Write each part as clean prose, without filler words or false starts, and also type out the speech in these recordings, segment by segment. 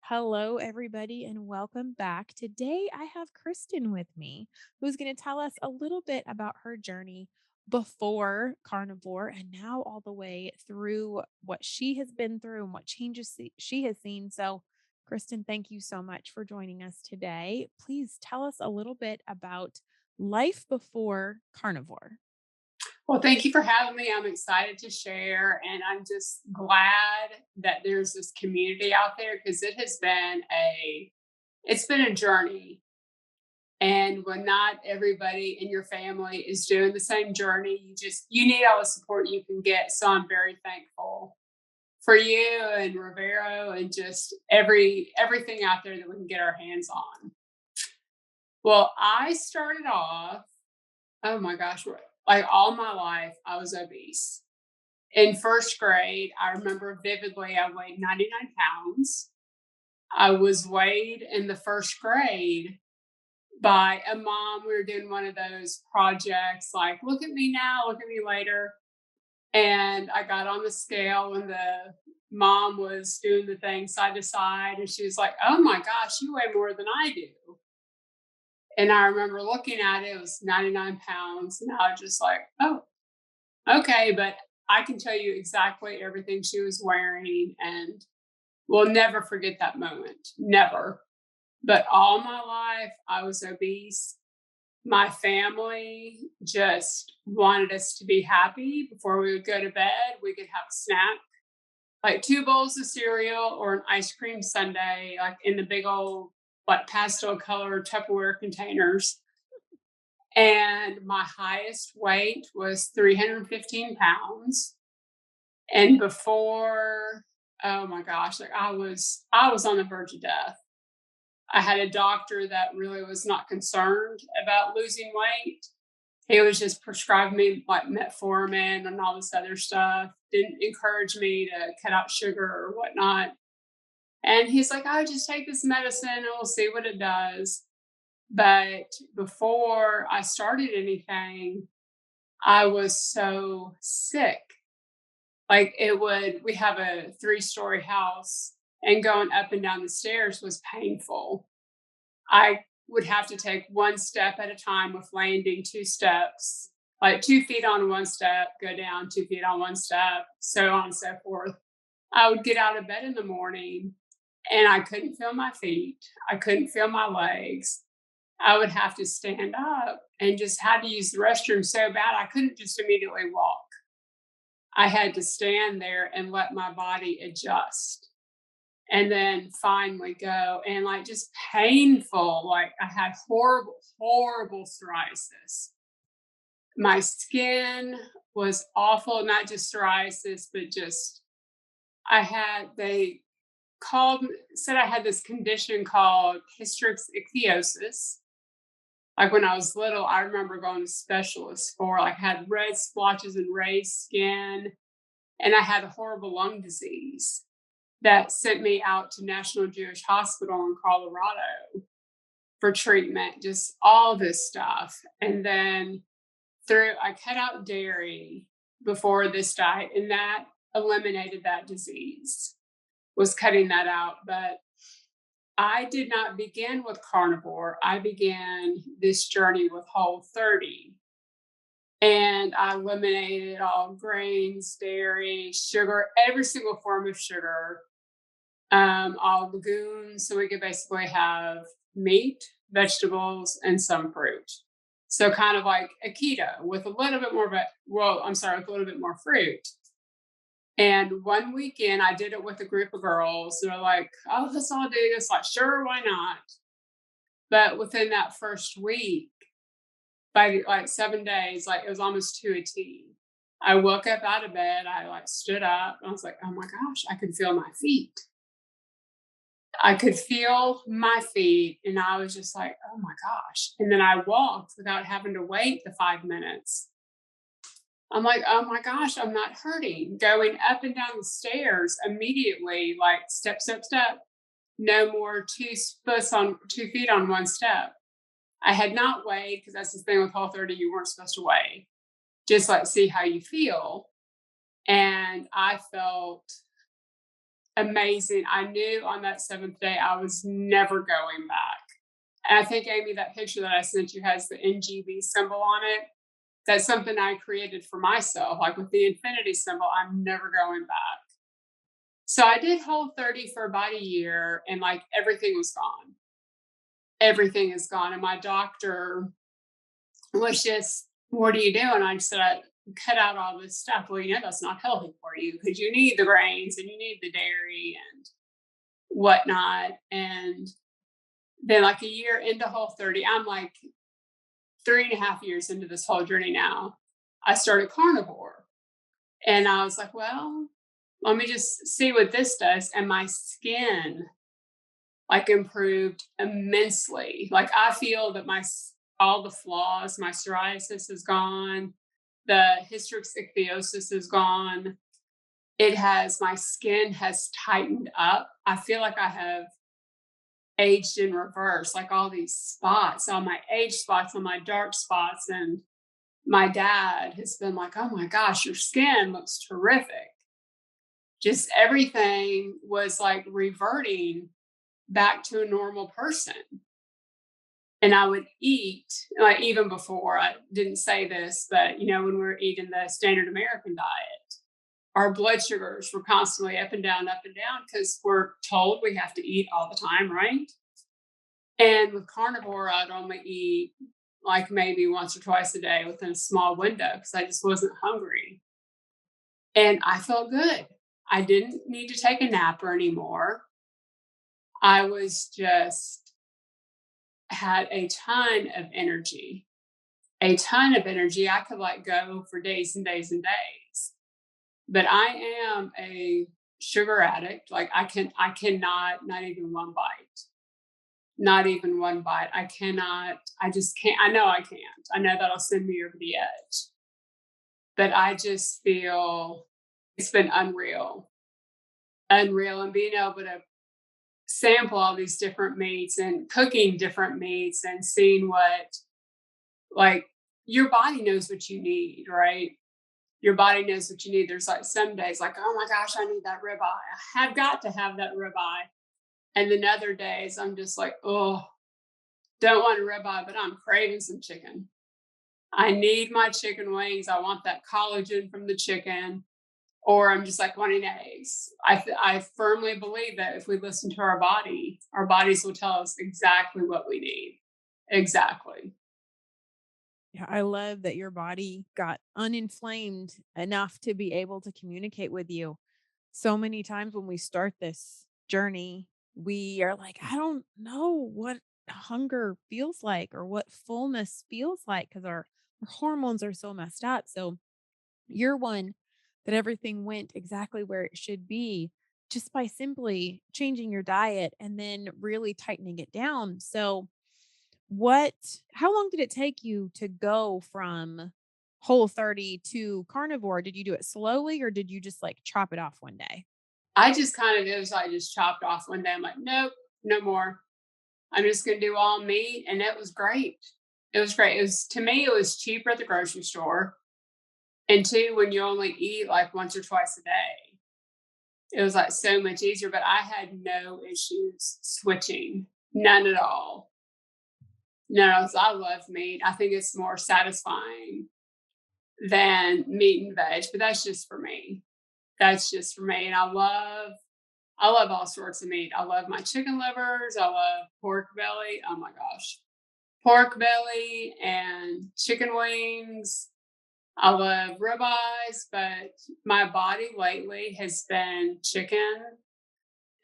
Hello, everybody, and welcome back. Today, I have Kirsten with me, who's going to tell us a little bit about her journey before carnivore and now all the way through what she has been through and what changes she has seen. So, Kristen, thank you so much for joining us today. Please tell us a little bit about life before carnivore. Well, thank you for having me. I'm excited to share, and I'm just glad that there's this community out there because it's been a journey. And when not everybody in your family is doing the same journey, you need all the support you can get. So I'm very thankful for you and Revero and just everything out there that we can get our hands on. Well, I started off, oh my gosh, like all my life, I was obese. In first grade, I remember vividly, I weighed 99 pounds. I was weighed in the first grade by a mom. We were doing one of those projects like, look at me now, look at me later. And I got on the scale and the mom was doing the thing side to side. And she was like, oh my gosh, you weigh more than I do. And I remember looking at it, it was 99 pounds. And I was just like, oh, okay. But I can tell you exactly everything she was wearing and will never forget that moment. Never. But all my life, I was obese. My family just wanted us to be happy before we would go to bed. We could have a snack, like two bowls of cereal or an ice cream sundae, like in the big old, like pastel color Tupperware containers. And my highest weight was 315 pounds. And before, oh my gosh, like I was on the verge of death. I had a doctor that really was not concerned about losing weight. He was just prescribing me like metformin and all this other stuff. Didn't encourage me to cut out sugar or whatnot. And he's like, "Oh, just take this medicine and we'll see what it does." But before I started anything, I was so sick. Like we have a 3-story house and going up and down the stairs was painful. I would have to take one step at a time with landing 2 steps, like 2 feet on one step, go down 2 feet on one step, so on and so forth. I would get out of bed in the morning and I couldn't feel my feet. I couldn't feel my legs. I would have to stand up and just had to use the restroom so bad I couldn't just immediately walk. I had to stand there and let my body adjust and then finally go and like just painful. Like I had horrible, horrible psoriasis. My skin was awful, not just psoriasis, but just they said I had this condition called hystrix ichthyosis. Like when I was little, I remember going to specialists for like I had red splotches and raised skin, and I had a horrible lung disease that sent me out to National Jewish Hospital in Colorado for treatment, just all this stuff. And then I cut out dairy before this diet, and that eliminated that disease, was cutting that out. But I did not begin with carnivore. I began this journey with Whole 30. And I eliminated all grains, dairy, sugar, every single form of sugar, all legumes. So we could basically have meat, vegetables, and some fruit. So kind of like a keto with a little bit more, with a little bit more fruit. And one weekend I did it with a group of girls. They're like, oh, let's all do this. Like, sure, why not? But within that first week, by like 7 days, like it was almost to a T. I woke up out of bed. I like stood up. And I was like, oh my gosh, I could feel my feet. I could feel my feet. And I was just like, oh my gosh. And then I walked without having to wait the 5 minutes. I'm like, oh my gosh, I'm not hurting. Going up and down the stairs immediately, like step, step, step. No more 2 feet on one step. I had not weighed because that's the thing with Whole 30, you weren't supposed to weigh. Just like see how you feel. And I felt amazing. I knew on that seventh day I was never going back. And I think, Amy, that picture that I sent you has the NGV symbol on it. That's something I created for myself. Like with the infinity symbol, I'm never going back. So I did Whole 30 for about a year and like everything was gone. Everything is gone. And my doctor was just, what are you doing? I said, I cut out all this stuff. Well, that's not healthy for you because you need the grains and you need the dairy and whatnot. And then, like a year into Whole 30, I'm like 3.5 years into this whole journey now. I started carnivore and I was like, well, let me just see what this does. And my skin like improved immensely. Like I feel that all the flaws, my psoriasis is gone, the hystrichithyosis is gone. My skin has tightened up. I feel like I have aged in reverse, like all these spots, all my age spots, all my dark spots. And my dad has been like, oh my gosh, your skin looks terrific. Just everything was like reverting back to a normal person. And I would eat, like even before, I didn't say this, but when we were eating the standard American diet, our blood sugars were constantly up and down, because we're told we have to eat all the time, right? And with carnivore, I'd only eat like maybe once or twice a day within a small window because I just wasn't hungry. And I felt good. I didn't need to take a nap anymore. I was just had a ton of energy, a ton of energy. I could like go for days and days and days. But I am a sugar addict. Like I cannot, not even one bite. Not even one bite. I cannot, I just can't. I know I can't. I know that'll send me over the edge. But I just feel it's been unreal. Unreal. And being able to sample all these different meats and cooking different meats and seeing like, your body knows what you need, right? Your body knows what you need. There's like some days like, oh my gosh, I need that ribeye. I have got to have that ribeye. And then other days I'm just like, oh, don't want a ribeye, but I'm craving some chicken. I need my chicken wings. I want that collagen from the chicken. Or I'm just like wanting eggs. I firmly believe that if we listen to our bodies will tell us exactly what we need. Exactly. Yeah, I love that your body got uninflamed enough to be able to communicate with you. So many times when we start this journey, we are like, I don't know what hunger feels like or what fullness feels like because our hormones are so messed up. So you're one that everything went exactly where it should be just by simply changing your diet and then really tightening it down. So what how long did it take you to go from Whole 30 to carnivore? Did you do it slowly or did you just like chop it off one day? I just kind of, it was like just chopped off one day. I'm like, nope, no more. I'm just going to do all meat. And it was great. It was great. To me, it was cheaper at the grocery store. And two, when you only eat like once or twice a day, it was like so much easier. But I had no issues switching, none at all. No, I love meat. I think it's more satisfying than meat and veg, but that's just for me. That's just for me. And I love all sorts of meat. I love my chicken livers. I love pork belly. Oh my gosh. Pork belly and chicken wings. I love ribeyes, but my body lately has been chicken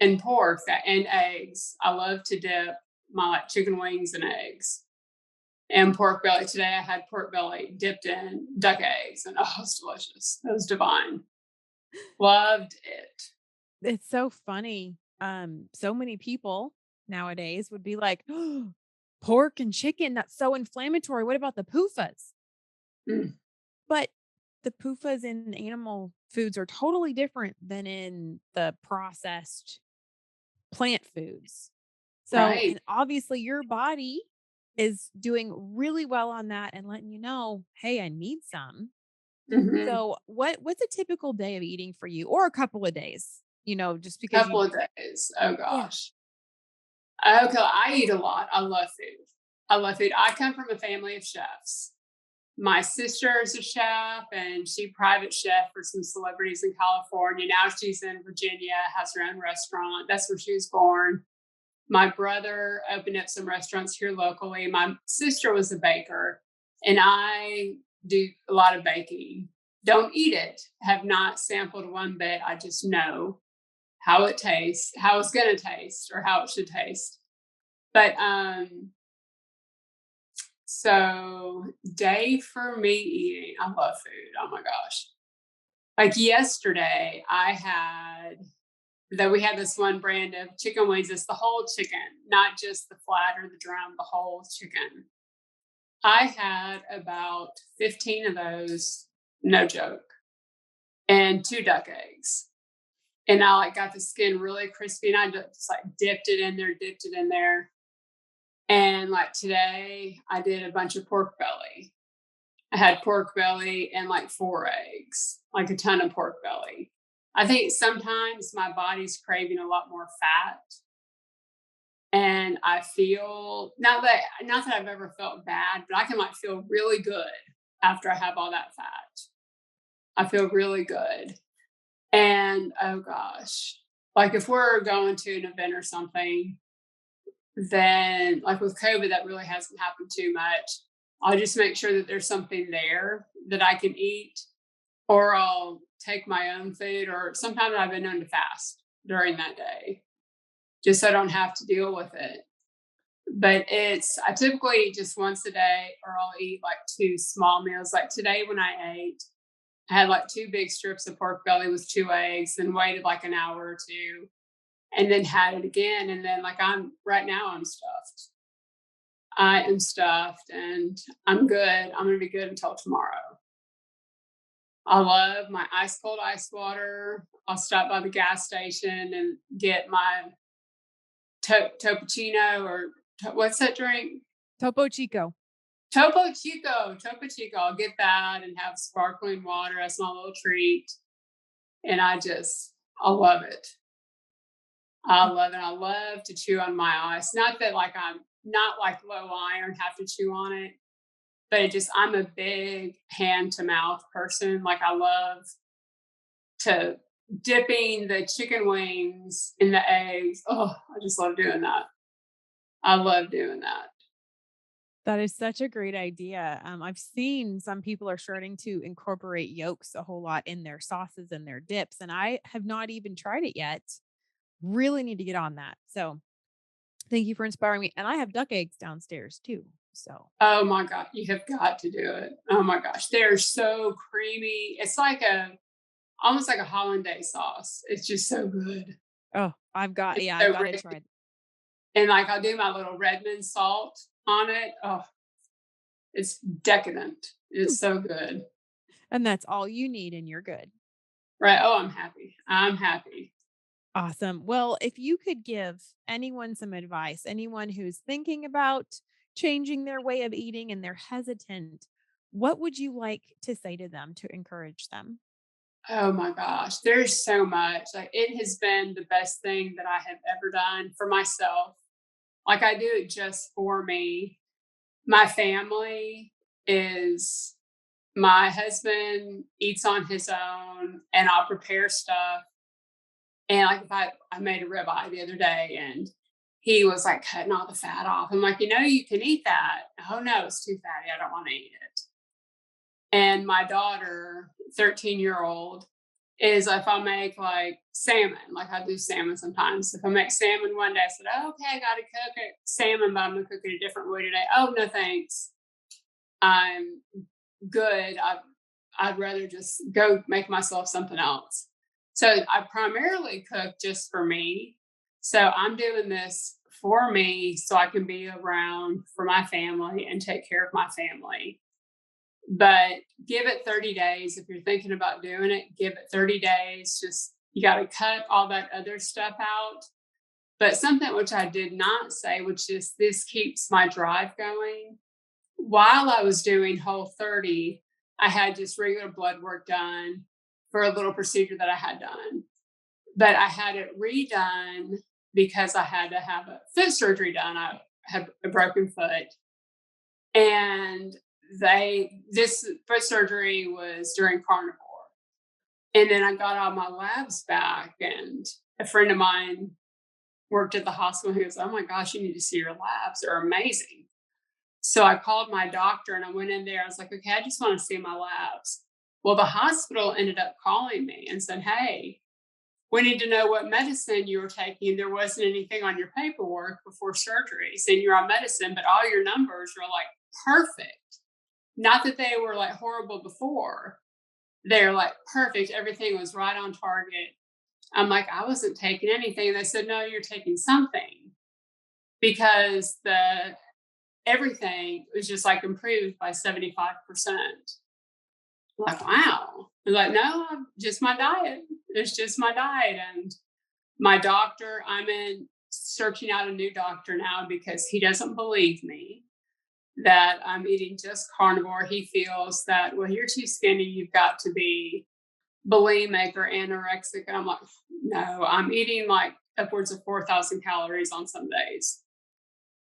and pork and eggs. I love to dip my like chicken wings and eggs and pork belly. Today I had pork belly dipped in duck eggs, and oh, it's delicious. It was divine. Loved it. It's so funny. So many people nowadays would be like, "Oh, pork and chicken, that's so inflammatory. What about the PUFAs?" Mm, But the PUFAs in animal foods are totally different than in the processed plant foods. So, right. and obviously your body is doing really well on that and letting you know, "Hey, I need some." Hmm. So, what's a typical day of eating for you or a couple of days? just because Couple you. of days. Oh Yeah. gosh. Okay, I eat a lot. I love food. I love food. I come from a family of chefs. My sister is a chef and she private chef for some celebrities in California. Now she's in Virginia, has her own restaurant. That's where she was born. My brother opened up some restaurants here locally. My sister was a baker, and I do a lot of baking. Don't eat it. Have not sampled one bit. I just know how it tastes, how it's going to taste, or how it should taste. But so day for me eating, I love food. Oh my gosh. Like yesterday, I had that we had this one brand of chicken wings. It's the whole chicken, not just the flat or the drum, the whole chicken. I had about 15 of those, no joke, and 2 duck eggs. And I like got the skin really crispy and I just like dipped it in there. And like today I did a bunch of pork belly. I had pork belly and like 4 eggs, like a ton of pork belly. I think sometimes my body's craving a lot more fat. And I feel not that I've ever felt bad, but I can like feel really good after I have all that fat. I feel really good. And oh gosh, like if we're going to an event or something, then like with COVID, that really hasn't happened too much. I'll just make sure that there's something there that I can eat, or I'll take my own food, or sometimes I've been known to fast during that day, just so I don't have to deal with it. But I typically eat just once a day, or I'll eat like 2 small meals. Like today when I ate, I had like 2 big strips of pork belly with 2 eggs, and waited like an hour or 2, and then had it again. And then like right now I'm stuffed. I am stuffed and I'm good. I'm gonna be good until tomorrow. I love my ice cold ice water. I'll stop by the gas station and get my Topicino or what's that drink? Topo Chico. Topo Chico. I'll get that and have sparkling water as my little treat. And I love it. I love it. I love to chew on my ice. Not that like I'm not like low iron, have to chew on it, but I'm a big hand to mouth person. Like I love to dipping the chicken wings in the eggs. Oh, I just love doing that. I love doing that. That is such a great idea. I've seen some people are starting to incorporate yolks a whole lot in their sauces and their dips, and I have not even tried it yet. Really need to get on that. So thank you for inspiring me. And I have duck eggs downstairs too. So Oh my god, you have got to do it. Oh my gosh, they're so creamy. It's like a almost like a hollandaise sauce. It's just so good. It's I've so got to rich. try it. And like I'll do my little Redmond salt on it. Oh, it's decadent. Hmm. It's so good. And that's all you need and you're good. Right. Oh, I'm happy. I'm happy. Awesome. Well, if you could give anyone some advice, anyone who's thinking about changing their way of eating and they're hesitant, what would you like to say to them to encourage them? Oh my gosh. There's so much. Like it has been the best thing that I have ever done for myself. Like I do it just for me. My family is my husband eats on his own and I'll prepare stuff. And like if I made a ribeye the other day and he was like cutting all the fat off. I'm like, you can eat that. Oh no, it's too fatty. I don't want to eat it. And my daughter, 13-year-old, is if I make like salmon, like I do salmon sometimes. If I make salmon one day, I said, oh, okay, I got to cook it salmon, but I'm going to cook it a different way today. Oh, no, thanks. I'm good. I'd rather just go make myself something else. So I primarily cook just for me. So I'm doing this for me so I can be around for my family and take care of my family. But give it 30 days. If you're thinking about doing it, give it 30 days. Just you got to cut all that other stuff out. But something which I did not say, which is this keeps my drive going. While I was doing Whole 30, I had just regular blood work done for a little procedure that I had done. but I had it redone because I had to have a foot surgery done. I had a broken foot, and this foot surgery was during carnivore. And then I got all my labs back, and a friend of mine worked at the hospital. He goes, "Oh my gosh, you need to see your labs. They're amazing." So I called my doctor and I went in there. I was like, "Okay, I just want to see my labs." Well, the hospital ended up calling me and said, "Hey, we need to know what medicine you were taking. There wasn't anything on your paperwork before surgery saying you're on medicine, but all your numbers are like perfect. Not that they were like horrible before. They're like perfect. Everything was right on target." I'm like, "I wasn't taking anything." They said, "No, you're taking something because the everything was just like improved by 75%. Like, wow. I'm like, "No, just my diet. It's just my diet." And my doctor, I'm in searching out a new doctor now because he doesn't believe me that I'm eating just carnivore. He feels that, well, you're too skinny. You've got to be bulimic or anorexic. And I'm like, "No, I'm eating like upwards of 4,000 calories on some days."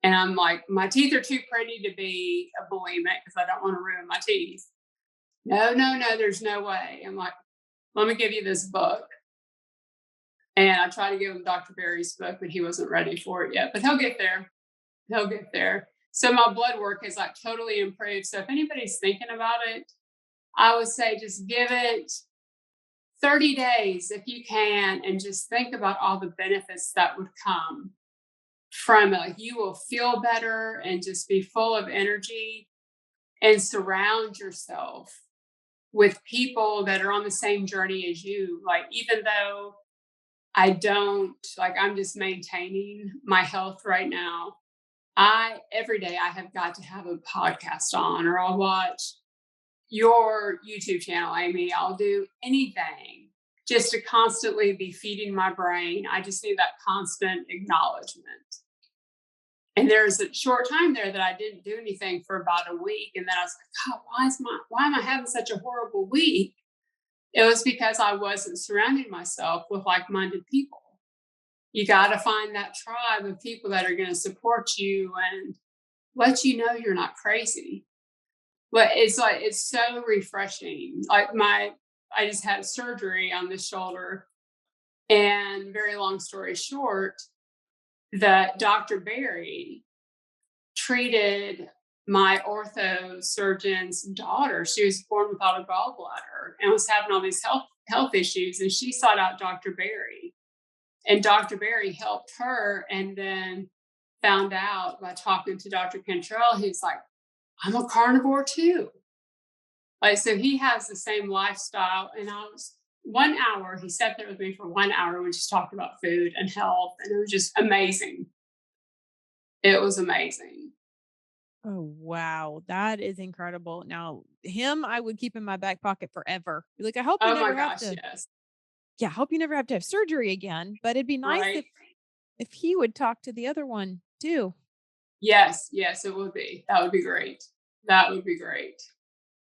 And I'm like, "My teeth are too pretty to be a bulimic because I don't want to ruin my teeth." "No, no, no, there's no way." I'm like, "Let me give you this book." And I tried to give him Dr. Berry's book, but he wasn't ready for it yet. But he'll get there. He'll get there. So my blood work is like totally improved. So if anybody's thinking about it, I would say just give it 30 days if you can and just think about all the benefits that would come from it. Like, you will feel better and just be full of energy and surround yourself with people that are on the same journey as you. Like, even though I don't, like, I'm just maintaining my health right now. Every day I have got to have a podcast on, or I'll watch your YouTube channel, Amy. I'll do anything just to constantly be feeding my brain. I just need that constant acknowledgement. And there's a short time there that I didn't do anything for about a week. And then I was like, "God, why am I having such a horrible week?" It was because I wasn't surrounding myself with like-minded people. You got to find that tribe of people that are going to support you and let you know you're not crazy. But it's like, it's so refreshing. I just had surgery on the shoulder, and very long story short, that Dr. Berry treated my ortho surgeon's daughter. She was born without a gallbladder and was having all these health issues, and she sought out Dr. Berry, and Dr. Berry helped her, and then found out by talking to Dr. Cantrell, he's like, "I'm a carnivore too." Like, so he has the same lifestyle. And 1 hour, he sat there with me for 1 hour. We just talked about food and health, and it was just amazing. It was amazing. Oh, wow. That is incredible. Now, him, I would keep in my back pocket forever. Be like, I hope you Oh my never have gosh, to, yes. yeah, I hope you never have to have surgery again. But it'd be nice Right. if he would talk to the other one too. Yes, yes, it would be. That would be great. That would be great.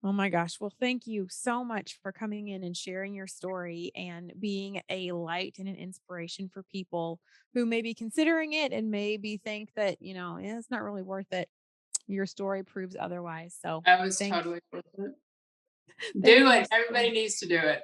Oh my gosh. Well, thank you so much for coming in and sharing your story and being a light and an inspiration for people who may be considering it and maybe think that, yeah, it's not really worth it. Your story proves otherwise. So That was thank totally worth it. thank Do you it. so Everybody needs to do it.